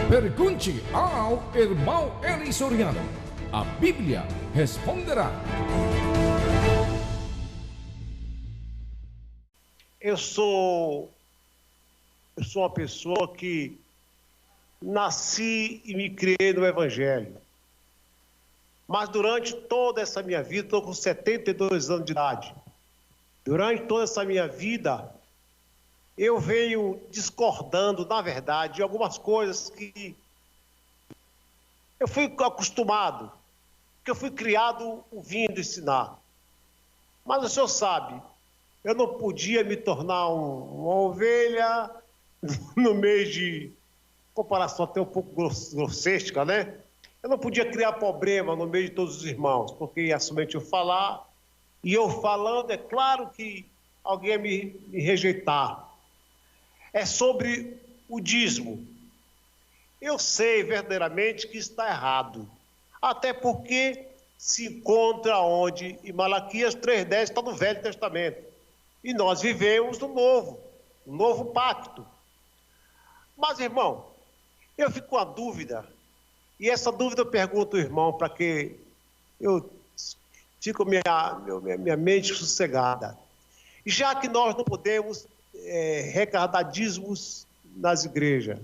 Pergunte ao irmão Eli Soriano. A Bíblia responderá. Eu sou uma pessoa que nasci e me criei no Evangelho. Mas durante toda essa minha vida, estou com 72 anos de idade. Durante toda essa minha vida, eu venho discordando, na verdade, de algumas coisas que eu fui acostumado, que eu fui criado ouvindo ensinar. Mas o senhor sabe, eu não podia me tornar uma ovelha no meio de comparação até um pouco grossística, né? Eu não podia criar problema no meio de todos os irmãos, porque ia somente eu falar, e eu falando, é claro que alguém ia me rejeitar. É sobre o dízimo. Eu sei verdadeiramente que está errado, até porque se encontra onde? Em Malaquias 3,10 está no Velho Testamento. E nós vivemos no novo pacto. Mas, irmão, eu fico com a dúvida, e essa dúvida eu pergunto ao irmão para que eu fique com minha mente sossegada. Já que nós não podemos arrecadar dízimos nas igrejas,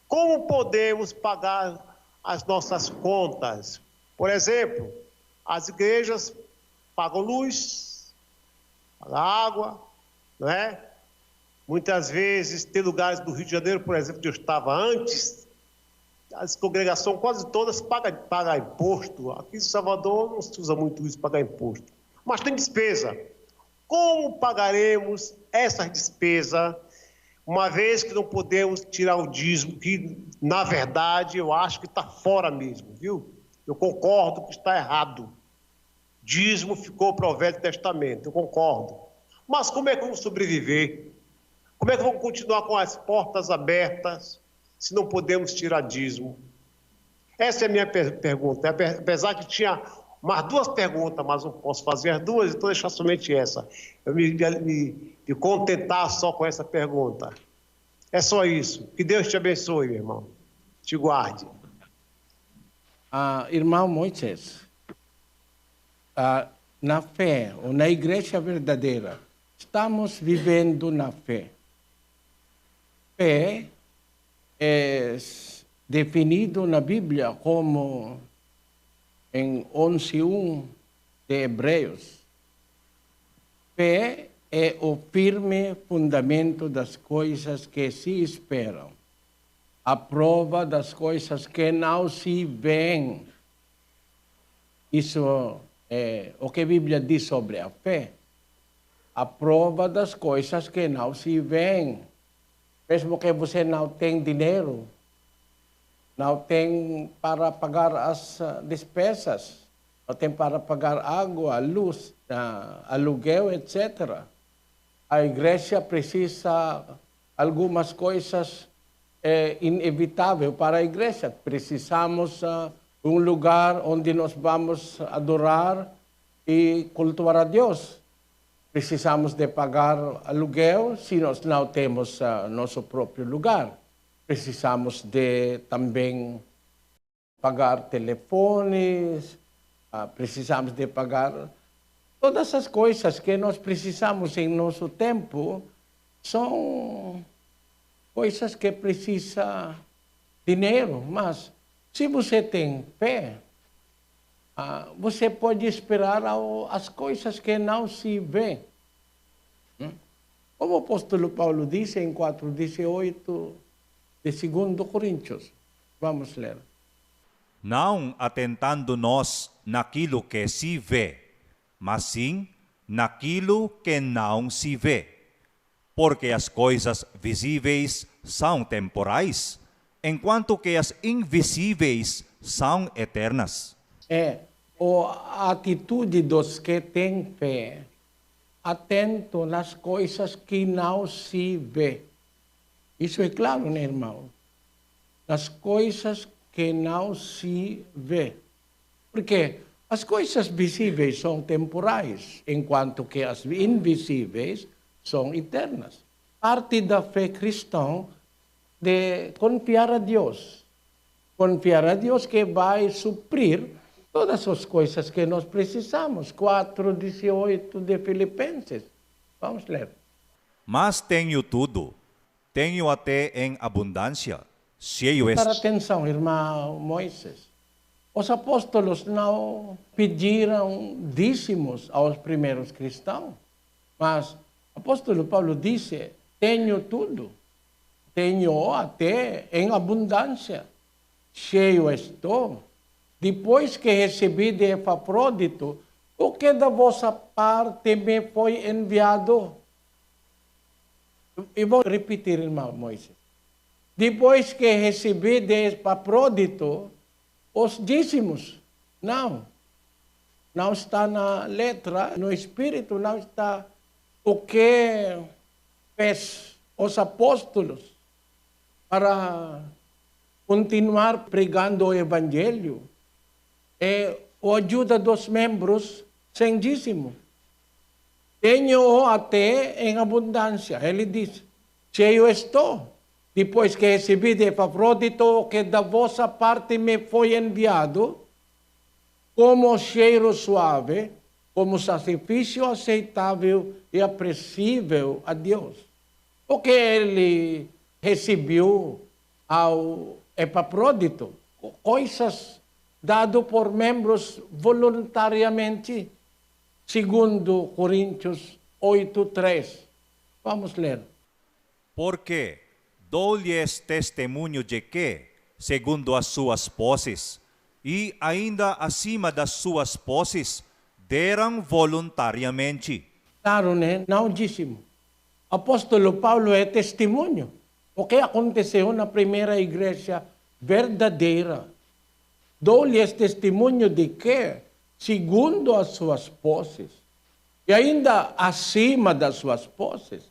como podemos pagar as nossas contas? Por exemplo, as igrejas pagam luz, pagam água, não é? Muitas vezes, tem lugares do Rio de Janeiro, por exemplo, onde eu estava antes, as congregações quase todas pagam imposto. Aqui em Salvador não se usa muito isso, pagar imposto. Mas tem despesa. Como pagaremos essas despesas, uma vez que não podemos tirar o dízimo, que, na verdade, eu acho que está fora mesmo, viu? Eu concordo que está errado. Dízimo ficou para o Velho Testamento, eu concordo. Mas como é que vamos sobreviver? Como é que vamos continuar com as portas abertas se não podemos tirar dízimo? Essa é a minha pergunta. Apesar que tinha mais duas perguntas, mas não posso fazer as duas, então deixar somente essa. Eu me contentar só com essa pergunta. É só isso. Que Deus te abençoe, meu irmão. Te guarde. Irmão Moisés, na fé, ou na igreja verdadeira, estamos vivendo na fé. Fé é definido na Bíblia como em 11:1 de Hebreus. Fé é o firme fundamento das coisas que se esperam, a prova das coisas que não se veem. Isso é o que a Bíblia diz sobre a fé. A prova das coisas que não se veem. Mesmo que você não tem dinheiro, não tem para pagar as despesas, não tem para pagar água, luz, aluguel, etc. A igreja precisa algumas coisas inevitáveis para a igreja. Precisamos um lugar onde nós vamos adorar e cultuar a Deus. Precisamos de pagar aluguel se nós não temos nosso próprio lugar. Precisamos de também pagar telefones, precisamos de pagar todas as coisas que nós precisamos em nosso tempo. São coisas que precisam dinheiro, mas se você tem fé, você pode esperar as coisas que não se vê. Como o apóstolo Paulo disse em 4:18 de 2 Coríntios. Vamos ler. Não atentando nós naquilo que se vê, mas sim naquilo que não se vê. Porque as coisas visíveis são temporais, enquanto que as invisíveis são eternas. A atitude dos que têm fé, atento nas coisas que não se vê. Isso é claro, né, irmão? Nas coisas que não se vê. Porque as coisas visíveis são temporais, enquanto que as invisíveis são eternas. Parte da fé cristã de confiar a Deus confiar a Deus que vai suprir todas as coisas que nós precisamos. 4:18 de Filipenses. Vamos ler. Mas tenho tudo, tenho até em abundância, cheio Para atenção, irmão Moisés. Os apóstolos não pediram dízimos aos primeiros cristãos, mas o apóstolo Paulo disse, tenho tudo, tenho até em abundância, cheio estou. Depois que recebi de Epafrodito, o que da vossa parte me foi enviado? Eu vou repetir, irmão Moisés. Depois que recebi de Epafrodito, os dízimos, não está na letra, no Espírito, não está o que fez os apóstolos para continuar pregando o Evangelho. É a ajuda dos membros sem dízimo. Tenho até em abundância. Ele diz, cheio estou. Depois que recebi de Epafrodito, que da vossa parte me foi enviado, como cheiro suave, como sacrifício aceitável e apreciável a Deus. O que ele recebeu ao Epafrodito? Coisas dado por membros voluntariamente, segundo Coríntios 8:3. Vamos ler. Porque dou-lhes testemunho de que, segundo as suas posses, e ainda acima das suas posses, deram voluntariamente. Claro, né? Não dízimo. Apóstolo Paulo é testemunho. O que aconteceu na primeira igreja verdadeira. Dou-lhes testemunho de que, segundo as suas posses, e ainda acima das suas posses,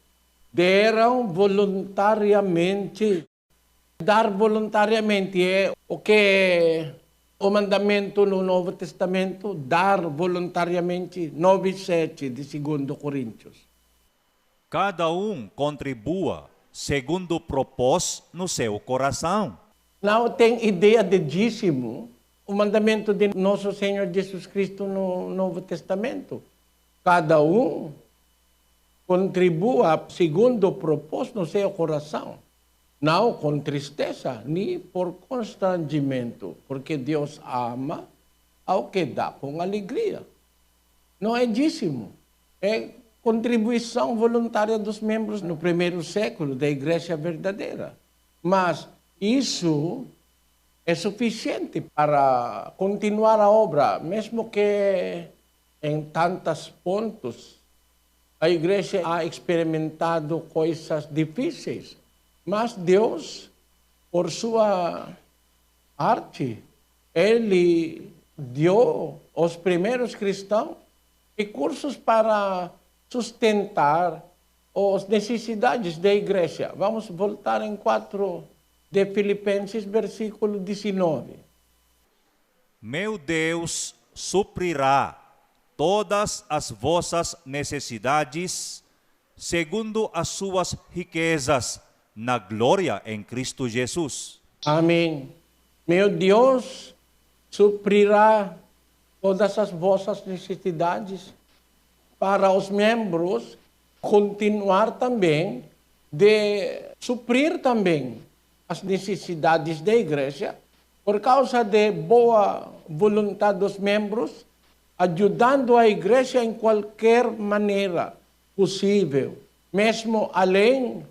deram voluntariamente. Dar voluntariamente é o que o mandamento no Novo Testamento, dar voluntariamente, 9:7 de 2 Coríntios. Cada contribua segundo propôs no seu coração. Não tem ideia de dízimo, o mandamento de nosso Senhor Jesus Cristo no Novo Testamento. Cada contribua segundo propôs no seu coração, não com tristeza, nem por constrangimento, porque Deus ama ao que dá com alegria. Não é dízimo, é contribuição voluntária dos membros no primeiro século da igreja verdadeira. Mas isso é suficiente para continuar a obra, mesmo que em tantos pontos a igreja ha experimentado coisas difíceis. Mas Deus, por sua arte, Ele deu aos primeiros cristãos recursos para sustentar as necessidades da igreja. Vamos voltar em 4 de Filipenses, versículo 19. Meu Deus suprirá todas as vossas necessidades, segundo as suas riquezas, na glória em Cristo Jesus. Amém. Meu Deus suprirá todas as vossas necessidades para os membros continuar também de suprir também as necessidades da igreja por causa de boa vontade dos membros, ajudando a igreja em qualquer maneira possível, mesmo além,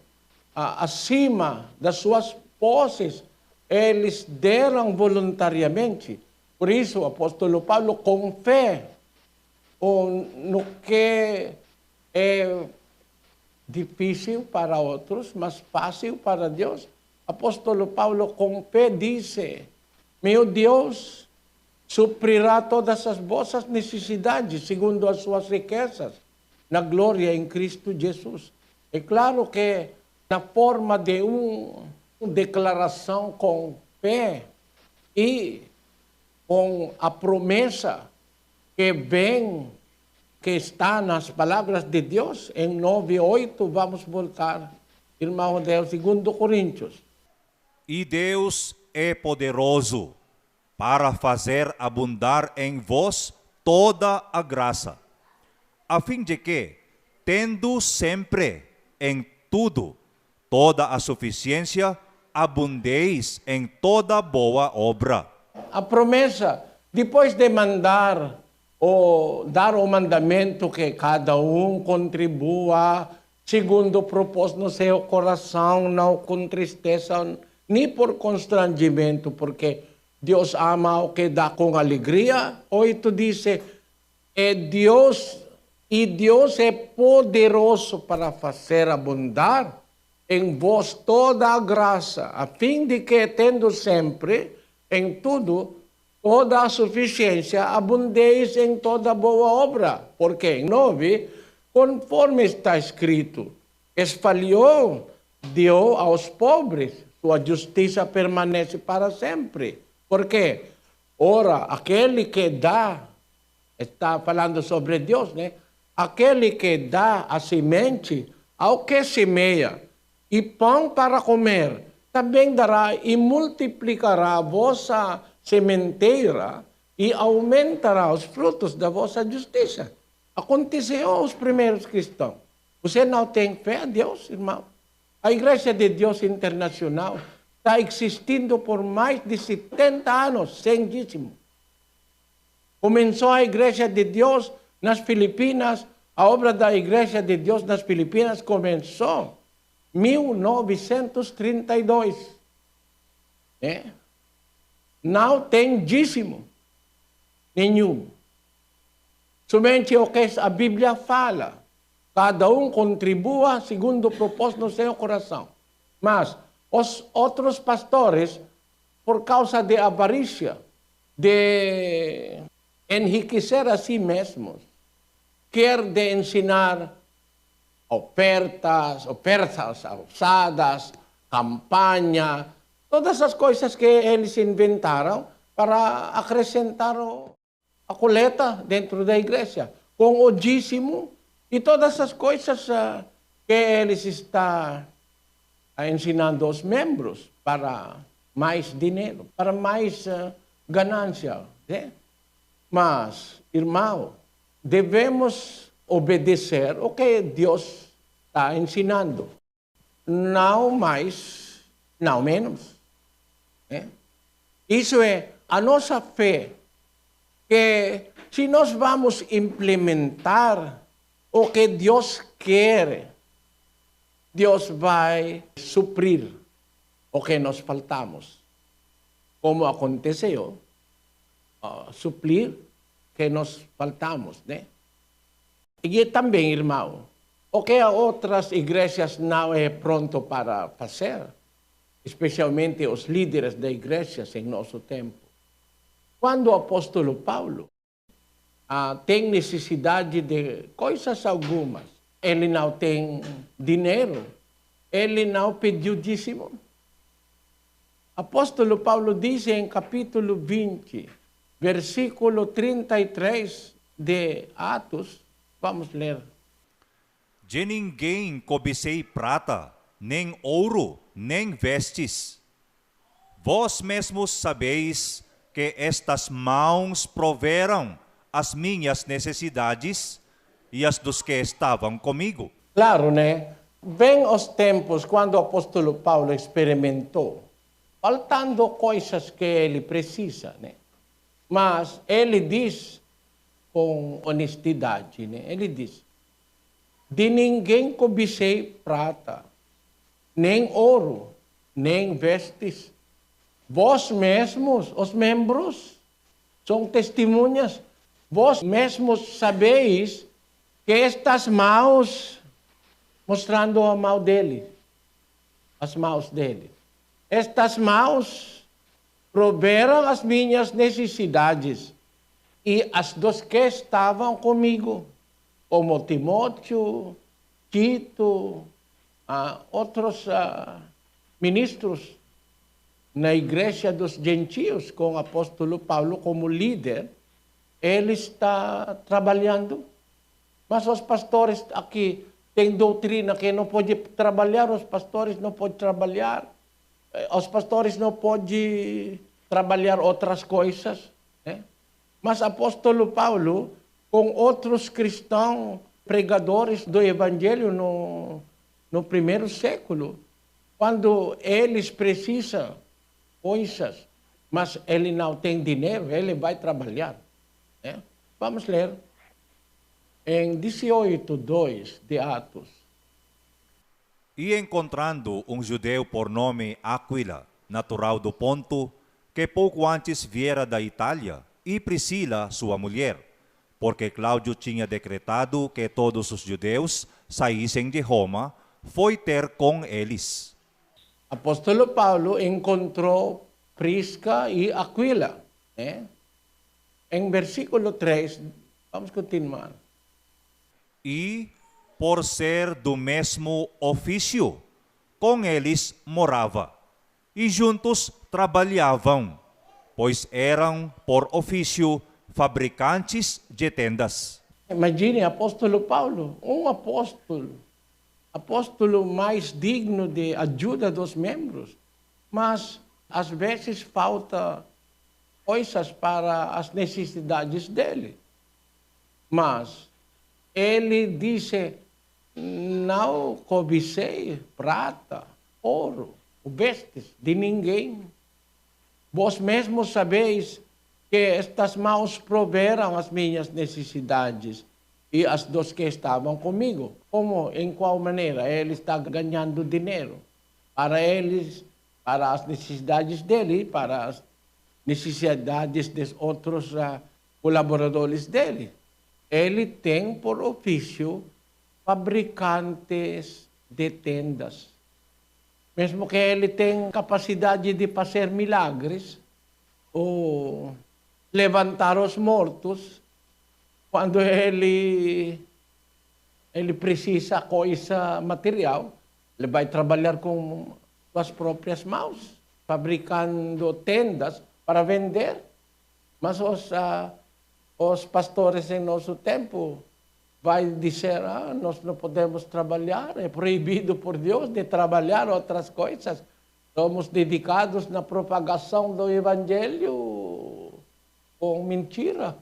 acima das suas posses, eles deram voluntariamente. Por isso, o apóstolo Paulo, com fé, no que é difícil para outros, mas fácil para Deus, apóstolo Paulo, com fé, disse, meu Deus suprirá todas as vossas necessidades, segundo as suas riquezas, na glória em Cristo Jesus. É claro que na forma de uma declaração com fé e com a promessa que vem, que está nas palavras de Deus, em 9:8, vamos voltar, irmão Deus, 2 Coríntios. E Deus é poderoso para fazer abundar em vós toda a graça, a fim de que, tendo sempre em tudo toda a suficiência, abundeis em toda boa obra. A promessa, depois de mandar ou dar o mandamento que cada contribua segundo o propósito no seu coração, não com tristeza, nem por constrangimento, porque Deus ama o que dá com alegria. 8 diz, Deus é poderoso para fazer abundar em vós toda a graça, a fim de que, tendo sempre em tudo toda a suficiência, abundeis em toda boa obra. Porque em 9, conforme está escrito, espalhou, deu aos pobres, sua justiça permanece para sempre. Porque, ora, aquele que dá, está falando sobre Deus, né? Aquele que dá a semente ao que semeia e pão para comer, também dará e multiplicará a vossa sementeira e aumentará os frutos da vossa justiça. Aconteceu aos primeiros cristãos. Você não tem fé a Deus, irmão? A Igreja de Deus Internacional está existindo por mais de 70 anos, sem dízimo. Começou a Igreja de Deus nas Filipinas, a obra da Igreja de Deus nas Filipinas começou em 1932. Não tem dízimo nenhum. Somente o que a Bíblia fala. Cada contribua segundo o propósito no seu coração. Mas os outros pastores, por causa de avarícia, de enriquecer a si mesmos, quer de ensinar ofertas alçadas, campanha, todas as coisas que eles inventaram para acrescentar a coleta dentro da igreja, com o dízimo e todas as coisas que eles estão ensinando aos membros para mais dinheiro, para mais ganância. Né? Mas, irmão, devemos obedecer o que Deus está ensinando. Não mais, não menos. Isso é a nossa fé, que se nós vamos implementar o que Deus quer, Deus vai suprir o que nós faltamos. Como aconteceu, suprir que nós faltamos, né? E também, irmão, o que outras igrejas não é pronto para fazer, especialmente os líderes de igrejas em nosso tempo. Quando o apóstolo Paulo tem necessidade de coisas algumas, ele não tem dinheiro, ele não pediu dízimo. Apóstolo Paulo diz em capítulo 20, versículo 33 de Atos, vamos ler. De ninguém cobicei prata, nem ouro, nem vestes. Vós mesmos sabeis que estas mãos proveram as minhas necessidades e as dos que estavam comigo. Claro, né? Vem os tempos quando o apóstolo Paulo experimentou, faltando coisas que ele precisa, né? Mas ele diz com honestidade, né? Ele diz, de ninguém cobicei prata, nem ouro, nem vestes. Vós mesmos, os membros, são testemunhas. Vós mesmos sabeis que estas mãos, mostrando a mão dele, as mãos dele, estas mãos proveram as minhas necessidades e as dos que estavam comigo, como Timóteo, Tito, outros ministros na igreja dos gentios, com o apóstolo Paulo como líder, ele está trabalhando. Mas os pastores aqui têm doutrina que não pode trabalhar, os pastores não podem trabalhar. Os pastores não podem trabalhar outras coisas. Né? Mas apóstolo Paulo, com outros cristãos pregadores do Evangelho no primeiro século, quando eles precisam coisas, mas ele não tem dinheiro, ele vai trabalhar. Né? Vamos ler em 18:2 de Atos. E encontrando um judeu por nome Aquila, natural do Ponto, que pouco antes viera da Itália, e Priscila, sua mulher, porque Cláudio tinha decretado que todos os judeus saíssem de Roma, foi ter com eles. Apóstolo Paulo encontrou Prisca e Aquila. Né? Em versículo 3, vamos continuar. E, por ser do mesmo ofício, com eles morava, e juntos trabalhavam, pois eram, por ofício, fabricantes de tendas. Imagine, apóstolo Paulo, um apóstolo mais digno de ajuda dos membros, mas às vezes falta coisas para as necessidades dele. Mas ele disse, não cobicei prata, ouro, vestes de ninguém. Vós mesmos sabeis que estas mãos proveram as minhas necessidades e as dos que estavam comigo. Como, em qual maneira? Ele está ganhando dinheiro para eles, para as necessidades dele, para as necessidades dos outros colaboradores dele. Ele tem por ofício fabricantes de tendas. Mesmo que ele tenha capacidade de fazer milagres ou levantar os mortos, quando ele precisa coisa material, ele vai trabalhar com as próprias mãos, fabricando tendas para vender. Mas os pastores em nosso tempo vai dizer, nós não podemos trabalhar, é proibido por Deus de trabalhar outras coisas. Somos dedicados na propagação do Evangelho com mentira.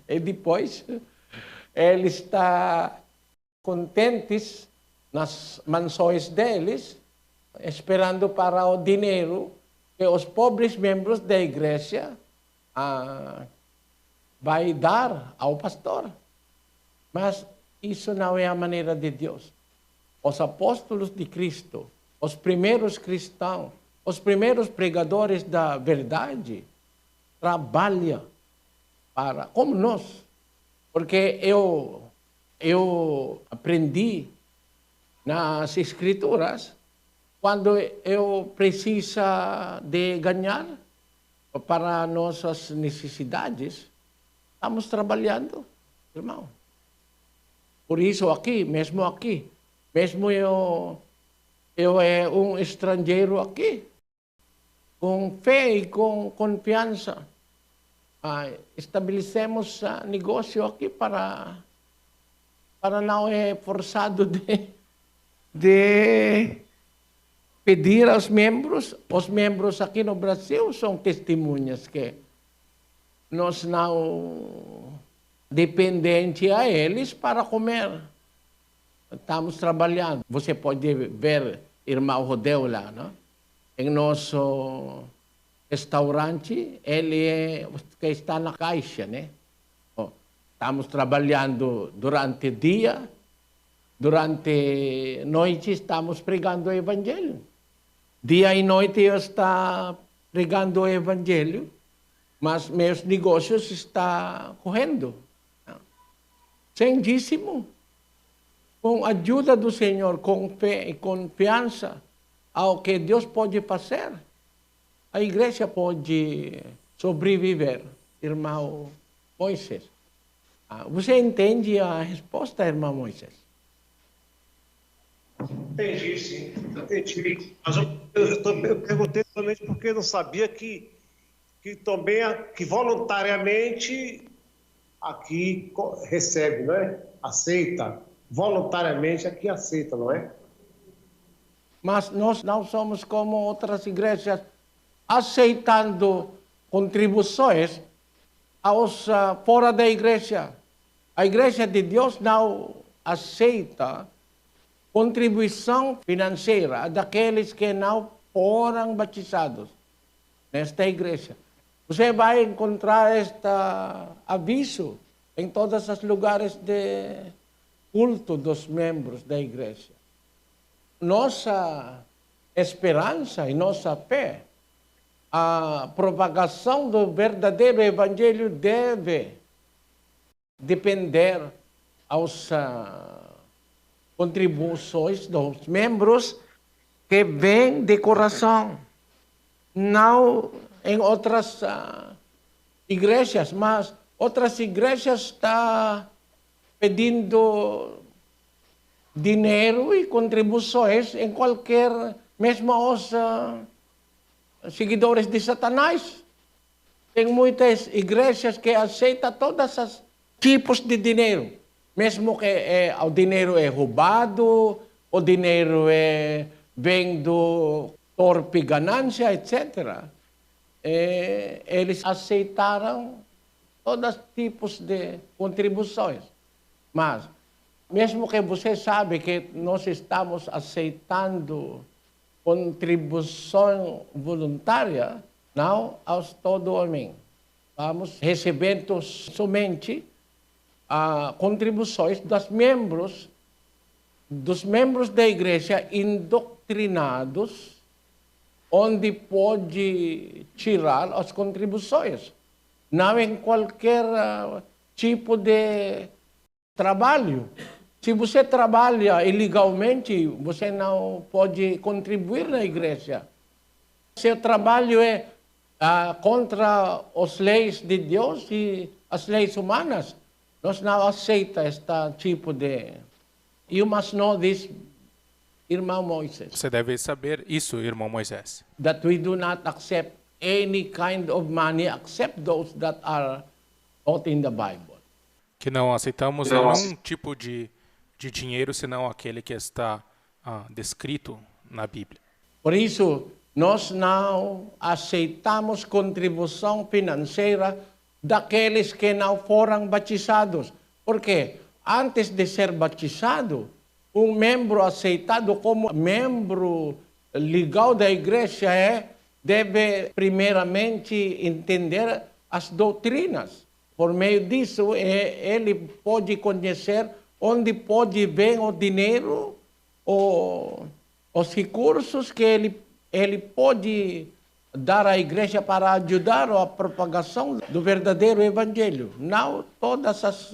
E depois, ele está contentes nas mansões deles, esperando para o dinheiro que os pobres membros da igreja vai dar ao pastor. Mas isso não é a maneira de Deus. Os apóstolos de Cristo, os primeiros cristãos, os primeiros pregadores da verdade, trabalham como nós. Porque eu aprendi nas Escrituras, quando eu preciso de ganhar para nossas necessidades, estamos trabalhando, irmão. Por isso mesmo eu é um estrangeiro aqui, com fé e com confiança. Estabelecemos negócio aqui para não é forçado de pedir aos membros. Os membros aqui no Brasil são testemunhas que nós não dependentes a eles para comer. Estamos trabalhando. Você pode ver irmão Rodeu lá, não? Em nosso restaurante, ele é que está na caixa, né? Estamos trabalhando durante dia, durante noite estamos pregando o Evangelho. Dia e noite eu estou pregando o Evangelho, mas meus negócios estão correndo. Sem dízimo, com a ajuda do Senhor, com fé e confiança ao que Deus pode fazer, a igreja pode sobreviver, irmão Moisés. Você entende a resposta, irmão Moisés? Entendi, sim. Entendi. Mas eu perguntei somente porque eu não sabia que também que voluntariamente aqui recebe, não é? Aceita. Voluntariamente aqui aceita, não é? Mas nós não somos como outras igrejas aceitando contribuições fora da igreja. A igreja de Deus não aceita contribuição financeira daqueles que não foram batizados nesta igreja. Você vai encontrar este aviso em todos os lugares de culto dos membros da igreja. Nossa esperança e nossa fé, a propagação do verdadeiro evangelho deve depender aos contribuições dos membros que vêm de coração, não em outras igrejas, mas outras igrejas estão pedindo dinheiro e contribuições em qualquer, mesmo aos seguidores de Satanás. Tem muitas igrejas que aceitam todos os tipos de dinheiro, mesmo que o dinheiro é roubado, o dinheiro vem do torpe ganância, etc. Eles aceitaram todos os tipos de contribuições. Mas, mesmo que você sabe que nós estamos aceitando contribuição voluntária, não aos todo homem. Vamos recebendo somente contribuições dos membros da igreja indoctrinados, onde pode tirar as contribuições. Não em qualquer tipo de trabalho. Se você trabalha ilegalmente, você não pode contribuir na igreja. Seu trabalho é contra as leis de Deus e as leis humanas. Nós não aceitamos este tipo de... You must know this, irmão Moisés. Você deve saber isso, irmão Moisés. That we do not accept any kind of money except those that are taught in the Bible. Que não aceitamos nenhum tipo de dinheiro, senão aquele que está descrito na Bíblia. Por isso, nós não aceitamos contribuição financeira daqueles que não foram batizados. Porque antes de ser batizado, um membro aceitado como membro legal da igreja deve primeiramente entender as doutrinas. Por meio disso, ele pode conhecer onde pode vir o dinheiro, os recursos que ele pode dar à igreja para ajudar a propagação do verdadeiro evangelho. Não todos os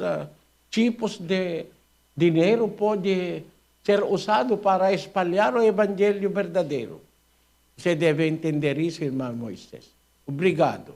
tipos de dinheiro pode ser usado para espalhar o evangelho verdadeiro. Você deve entender isso, irmão Moisés. Obrigado.